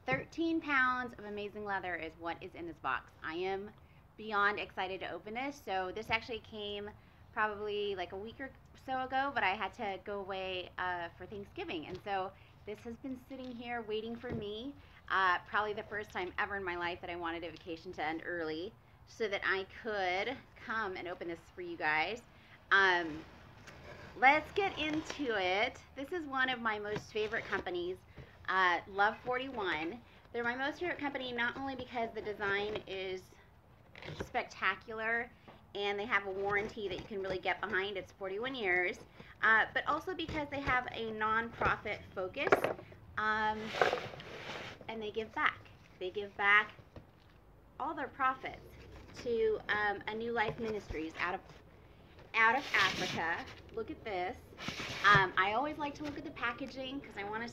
13 pounds of amazing leather is what is in this box. I am beyond excited to open this. So this actually came probably like a week or so ago, but I had to go away for Thanksgiving. And so this has been sitting here waiting for me. Probably the first time ever in my life that I wanted a vacation to end early so that I could come and open this for you guys. Let's get into it. This is one of my most favorite companies, Love 41. They're my most favorite company not only because the design is spectacular and they have a warranty that you can really get behind, it's 41 years, but also because they have a non-profit focus, and they give back. They give back all their profits to a New Life Ministries out of Africa. Look at this. I always like to look at the packaging because I want to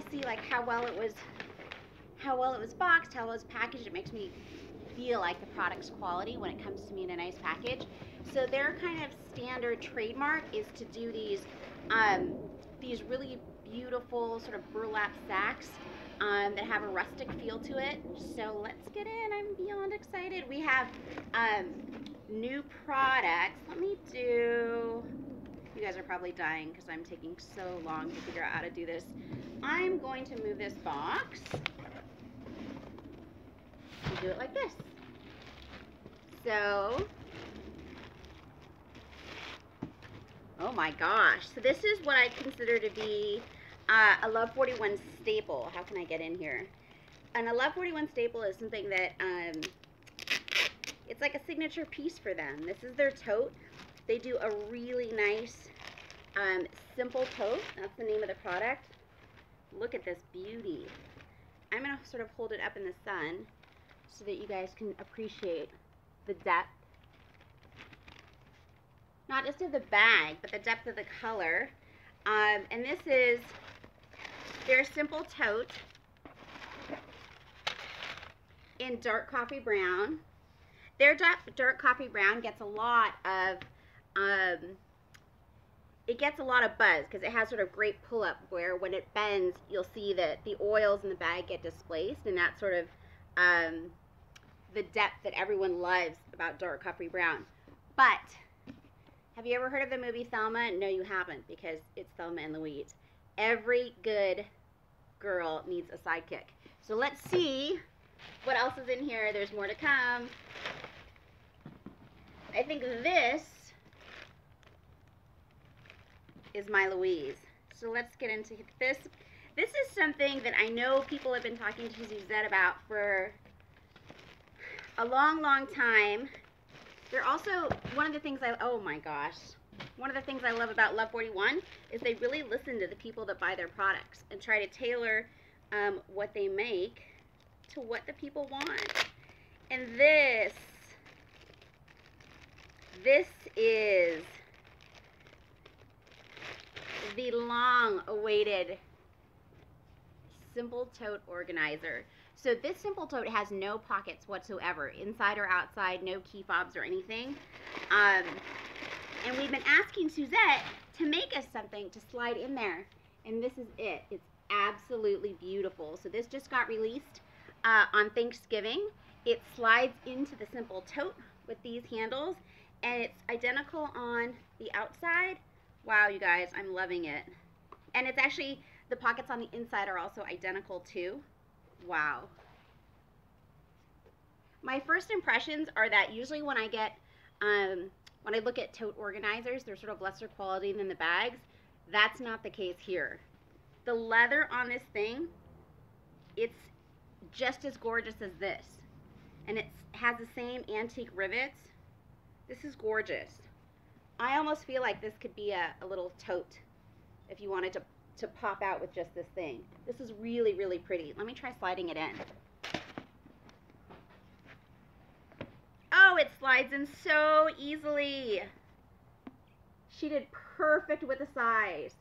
see like how well it was boxed, how well it was packaged. It makes me feel like the product's quality when it comes to me in a nice package. So their kind of standard trademark is to do these really beautiful sort of burlap sacks that have a rustic feel to it. So let's get in. I'm beyond excited. We have new products. You guys are probably dying because I'm taking so long to figure out how to do this. I'm going to move this box and do it like this. So, oh my gosh. So this is what I consider to be a Love 41 staple. How can I get in here? And a Love 41 staple is something that, it's like a signature piece for them. This is their tote. They do a really nice, simple tote. That's the name of the product. Look at this beauty. I'm going to sort of hold it up in the sun so that you guys can appreciate the depth. Not just of the bag, but the depth of the color. And this is their simple tote in dark coffee brown. Their dark coffee brown gets a lot of buzz because it has sort of great pull-up where when it bends, you'll see that the oils in the bag get displaced, and that's sort of the depth that everyone loves about dark coffee brown. But have you ever heard of the movie Thelma? No, you haven't, because it's Thelma and Louise. Every good girl needs a sidekick. So let's see what else is in here. There's more to come. I think this is my Louise. So let's get into this. This is something that I know people have been talking to Suzette about for a long, long time. They're also, one of the things I love about Love 41 is they really listen to the people that buy their products and try to tailor what they make to what the people want. And this is the long-awaited Simple Tote Organizer. So this Simple Tote has no pockets whatsoever, inside or outside, no key fobs or anything. And we've been asking Suzette to make us something to slide in there. And this is it. It's absolutely beautiful. So this just got released on Thanksgiving. It slides into the Simple Tote with these handles. And it's identical on the outside. Wow, you guys, I'm loving it. And it's actually, the pockets on the inside are also identical too. Wow. My first impressions are that usually when I look at tote organizers, they're sort of lesser quality than the bags. That's not the case here. The leather on this thing, it's just as gorgeous as this. And it has the same antique rivets. This is gorgeous. I almost feel like this could be a little tote if you wanted to pop out with just this thing. This is really, really pretty. Let me try sliding it in. Oh, it slides in so easily. She did perfect with the size.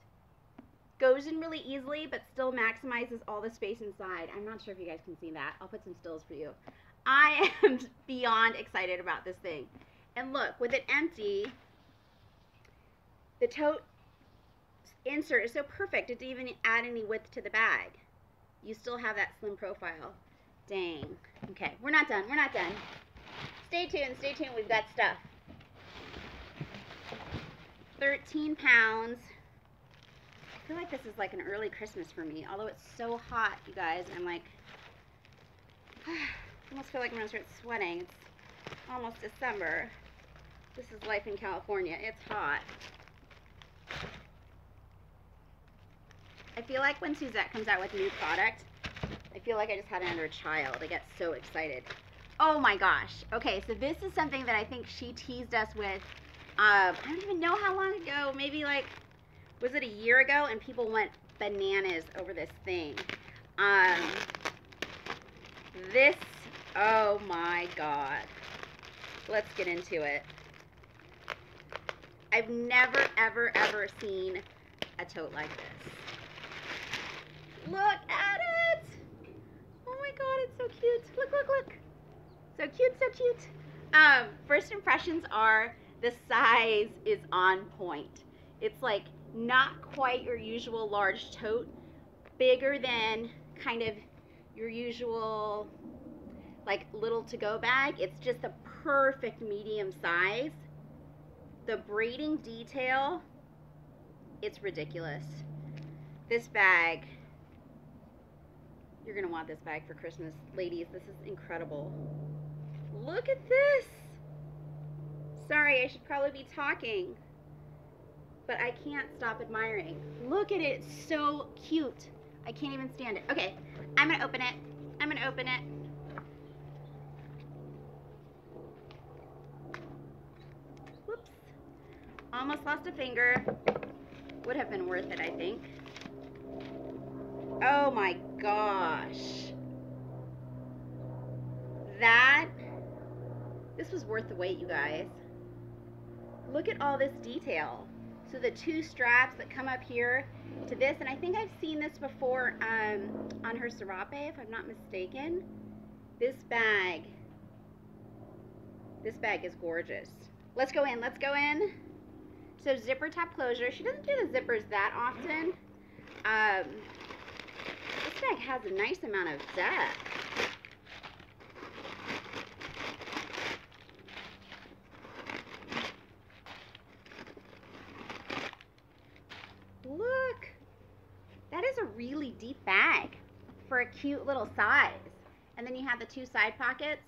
Goes in really easily, but still maximizes all the space inside. I'm not sure if you guys can see that. I'll put some stills for you. I am beyond excited about this thing. And look, with it empty, the tote insert is so perfect. It didn't even add any width to the bag. You still have that slim profile. Dang. Okay, we're not done. We're not done. Stay tuned. Stay tuned. We've got stuff. 13 pounds. I feel like this is like an early Christmas for me. Although it's so hot, you guys. I'm like, I almost feel like I'm going to start sweating. It's almost December. This is life in California. It's hot. I feel like when Suzette comes out with new product, I feel like I just had it under a child. I get so excited. Oh my gosh. Okay, so this is something that I think she teased us with, I don't even know how long ago, maybe like, was it a year ago? And people went bananas over this thing. This, oh my God. Let's get into it. I've never, ever, ever seen a tote like this. Look at it! Oh my God, it's so cute. Look, look, look. So cute, so cute. First impressions are the size is on point. It's like not quite your usual large tote, bigger than kind of your usual like little to-go bag. It's just the perfect medium size. The braiding detail, it's ridiculous. This bag, you're gonna want this bag for Christmas. Ladies, this is incredible. Look at this. Sorry, I should probably be talking, but I can't stop admiring. Look at it, it's so cute. I can't even stand it. Okay, I'm gonna open it. I'm gonna open it. Whoops. Almost lost a finger. Would have been worth it, I think. Oh my gosh. This was worth the wait, you guys. Look at all this detail. So the two straps that come up here to this, and I think I've seen this before on her serape, if I'm not mistaken. This bag is gorgeous. Let's go in, let's go in. So zipper top closure. She doesn't do the zippers that often. This bag has a nice amount of depth. Look, that is a really deep bag for a cute little size. And then you have the two side pockets.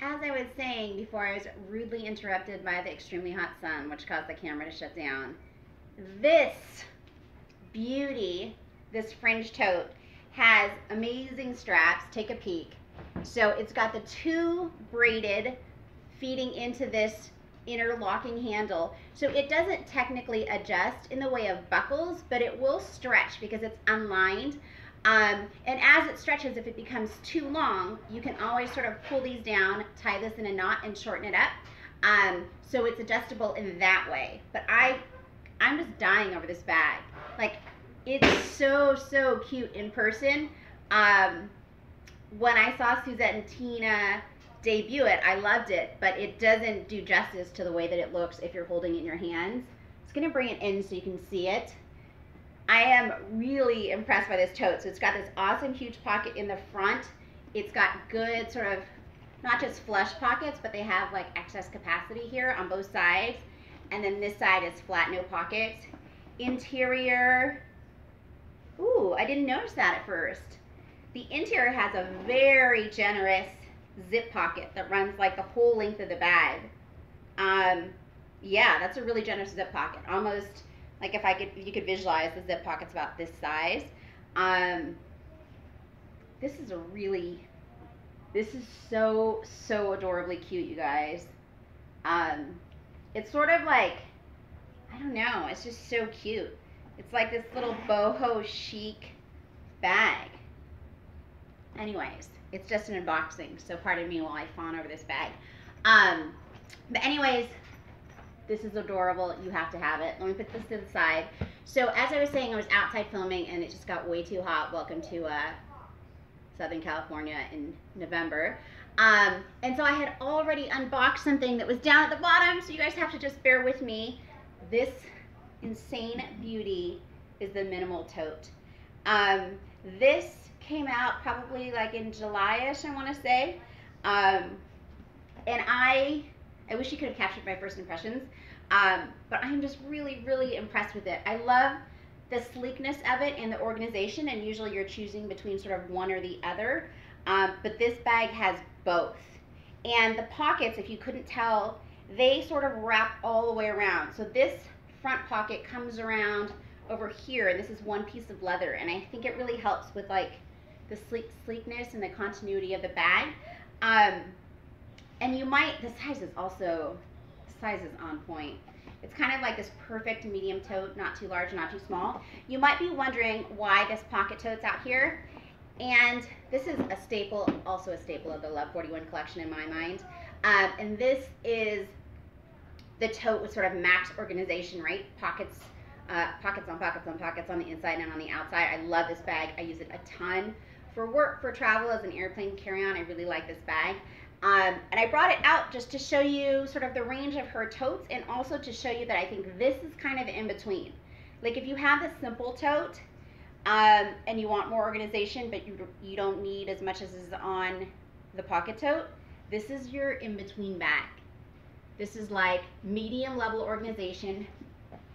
As I was saying before, I was rudely interrupted by the extremely hot sun, which caused the camera to shut down. This beauty, this Fringe tote, has amazing straps. Take a peek. So it's got the two braided feeding into this interlocking handle. So it doesn't technically adjust in the way of buckles, but it will stretch because it's unlined. And as it stretches, if it becomes too long, you can always sort of pull these down, tie this in a knot, and shorten it up. So it's adjustable in that way. But I'm just dying over this bag. Like, it's so, so cute in person. When I saw Suzette and Tina debut it, I loved it, but it doesn't do justice to the way that it looks if you're holding it in your hands. It's gonna bring it in so you can see it. I am really impressed by this tote. So it's got this awesome huge pocket in the front. It's got good sort of, not just flush pockets, but they have like excess capacity here on both sides. And then this side is flat, no pockets. Interior, ooh, I didn't notice that at first. The interior has a very generous zip pocket that runs like the whole length of the bag. Yeah, that's a really generous zip pocket. Almost like if you could visualize, the zip pocket's about this size. This is so, so adorably cute, you guys. It's sort of like, I don't know, it's just so cute. It's like this little boho chic bag. Anyways, it's just an unboxing, so pardon me while I fawn over this bag. But anyways, this is adorable. You have to have it. Let me put this to the side. So as I was saying, I was outside filming and it just got way too hot. Welcome to Southern California in November. And so I had already unboxed something that was down at the bottom, so you guys have to just bear with me. This insane beauty is the Minimal Tote. This came out probably like in July-ish, I want to say. And I wish you could have captured my first impressions, but I'm just really, really impressed with it. I love the sleekness of it and the organization, and usually you're choosing between sort of one or the other, but this bag has both. And the pockets, if you couldn't tell, they sort of wrap all the way around. So this front pocket comes around over here, and this is one piece of leather, and I think it really helps with like the sleekness and the continuity of the bag. And you might, the size is on point. It's kind of like this perfect medium tote, not too large, not too small. You might be wondering why this pocket tote's out here. And this is a staple, also a staple of the Love 41 collection in my mind. And this is the tote with sort of max organization, right? Pockets, pockets on pockets on pockets on the inside and on the outside. I love this bag. I use it a ton for work, for travel, as an airplane carry-on. I really like this bag. And I brought it out just to show you sort of the range of her totes, and also to show you that I think this is kind of in between. Like if you have the simple tote, and you want more organization, but you don't need as much as is on the pocket tote, this is your in-between bag. This is like medium level organization,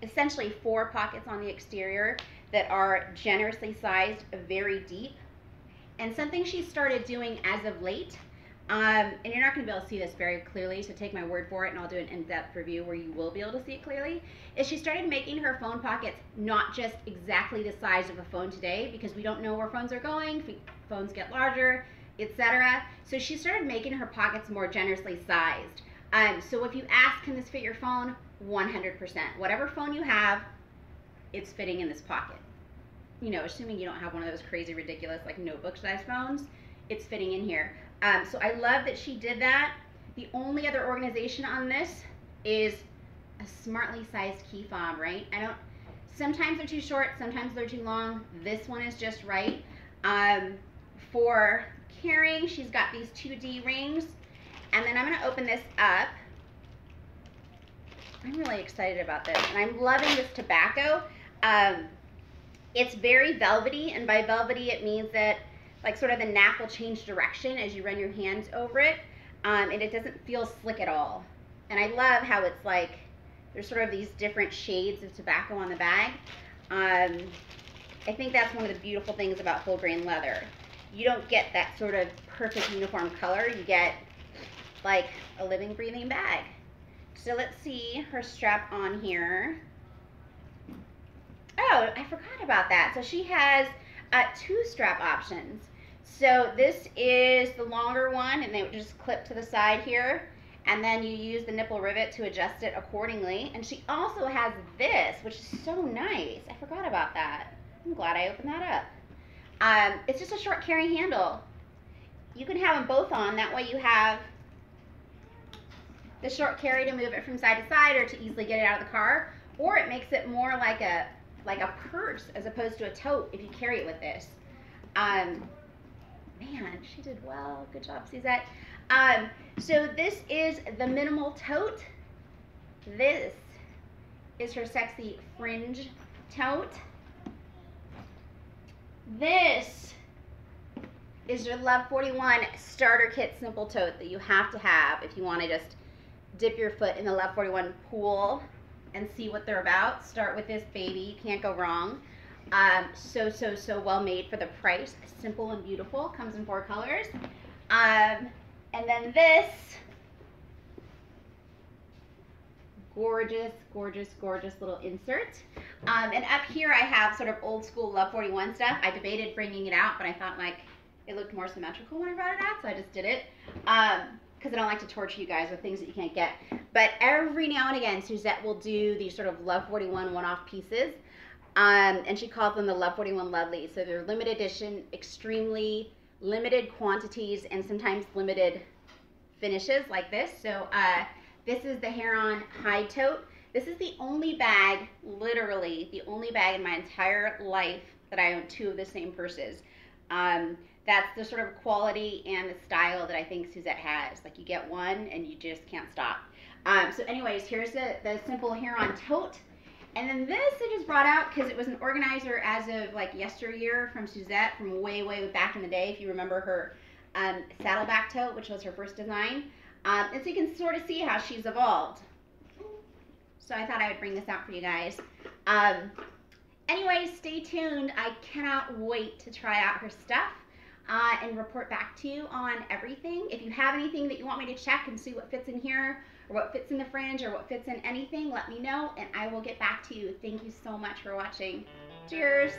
essentially 4 pockets on the exterior that are generously sized, very deep. And something she started doing as of late, and you're not going to be able to see this very clearly, so take my word for it, and I'll do an in-depth review where you will be able to see it clearly, is she started making her phone pockets not just exactly the size of a phone today, because we don't know where phones are going, phones get larger, etc. So she started making her pockets more generously sized. So if you ask, can this fit your phone? 100%. Whatever phone you have, it's fitting in this pocket. You know, assuming you don't have one of those crazy, ridiculous, like notebook-sized phones, it's fitting in here. So I love that she did that. The only other organization on this is a smartly sized key fob, right? Sometimes they're too short, sometimes they're too long. This one is just right. For carrying, she's got these 2D rings. And then I'm gonna open this up. I'm really excited about this, and I'm loving this tobacco. It's very velvety, and by velvety it means that like sort of the nap will change direction as you run your hands over it, and it doesn't feel slick at all. And I love how it's like there's sort of these different shades of tobacco on the bag. I think that's one of the beautiful things about full grain leather. You don't get that sort of perfect uniform color. You get like a living, breathing bag. So let's see her strap on here. Oh, I forgot about that. So she has 2 strap options. So this is the longer one, and they would just clip to the side here, and then you use the nipple rivet to adjust it accordingly. And she also has this, which is so nice. I forgot about that. I'm glad I opened that up. It's just a short carry handle. You can have them both on. That way you have the short carry to move it from side to side, or to easily get it out of the car, or it makes it more like a purse as opposed to a tote if you carry it with this. Man, she did well. Good job, Suzette. So this is the Minimal Tote. This is her sexy Fringe tote. This is your Love 41 starter kit simple tote that you have to have if you want to just dip your foot in the Love 41 pool and see what they're about. Start with this baby. You can't go wrong. So well made for the price. Simple and beautiful. Comes in 4 colors. And then this gorgeous, gorgeous, gorgeous little insert. And up here I have sort of old school Love 41 stuff. I debated bringing it out, but I thought like it looked more symmetrical when I brought it out, so I just did it. Because I don't like to torture you guys with things that you can't get. But every now and again, Suzette will do these sort of Love 41 one-off pieces. And she calls them the Love 41 Lovely. So they're limited edition, extremely limited quantities, and sometimes limited finishes like this. So this is the Heron Hide Tote. This is the only bag, literally the only bag in my entire life that I own 2 of the same purses. that's the sort of quality and the style that I think Suzette has. Like, you get one and you just can't stop. So anyways, here's the simple hair-on tote. And then this I just brought out because it was an organizer as of like yesteryear from Suzette from way, way back in the day. If you remember her saddleback tote, which was her first design. And so you can sort of see how she's evolved. So I thought I would bring this out for you guys. Anyways, stay tuned. I cannot wait to try out her stuff and report back to you on everything. If you have anything that you want me to check and see what fits in here, or what fits in the fringe, or what fits in anything, let me know and I will get back to you. Thank you so much for watching. Cheers!